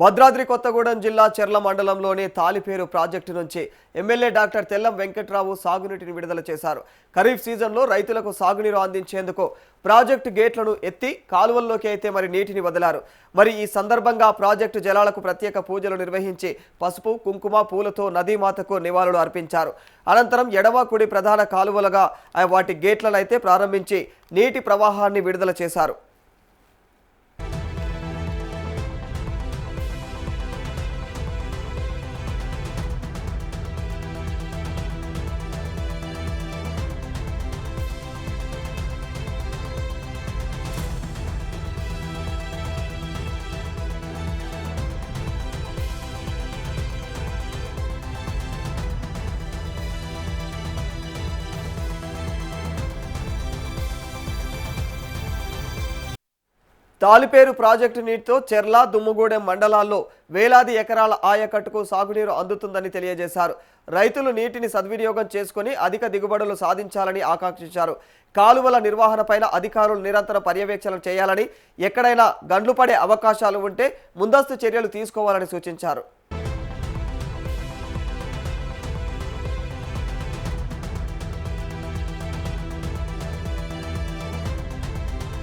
భద్రాద్రి కొత్తగూడెం జిల్లా చెర్ల మండలంలోని తాలిపేరు ప్రాజెక్టు నుంచి ఎమ్మెల్యే డాక్టర్ తెల్లం వెంకట్రావు సాగునీటిని విడుదల చేశారు. ఖరీఫ్ సీజన్లో రైతులకు సాగునీరు అందించేందుకు ప్రాజెక్టు గేట్లను ఎత్తి కాలువల్లోకి అయితే మరి నీటిని వదిలారు. మరి ఈ సందర్భంగా ప్రాజెక్టు జలాలకు ప్రత్యేక పూజలు నిర్వహించి పసుపు, కుంకుమ, పూలతో నదీమాతకు నివాళులు అర్పించారు. అనంతరం ఎడమ కుడి ప్రధాన కాలువలుగా వాటి గేట్లను అయితే ప్రారంభించి నీటి ప్రవాహాన్ని విడుదల చేశారు. తాలిపేరు ప్రాజెక్టు నీటితో చెర్ల, దుమ్ముగూడెం మండలాల్లో వేలాది ఎకరాల ఆయకట్టుకు సాగునీరు అందుతుందని తెలియజేశారు. రైతులు నీటిని సద్వినియోగం చేసుకుని అధిక దిగుబడులు సాధించాలని ఆకాంక్షించారు. కాలువల నిర్వహణపైన అధికారులు నిరంతర పర్యవేక్షణ చేయాలని, ఎక్కడైనా గండ్లు పడే అవకాశాలు ఉంటే ముందస్తు చర్యలు తీసుకోవాలని సూచించారు.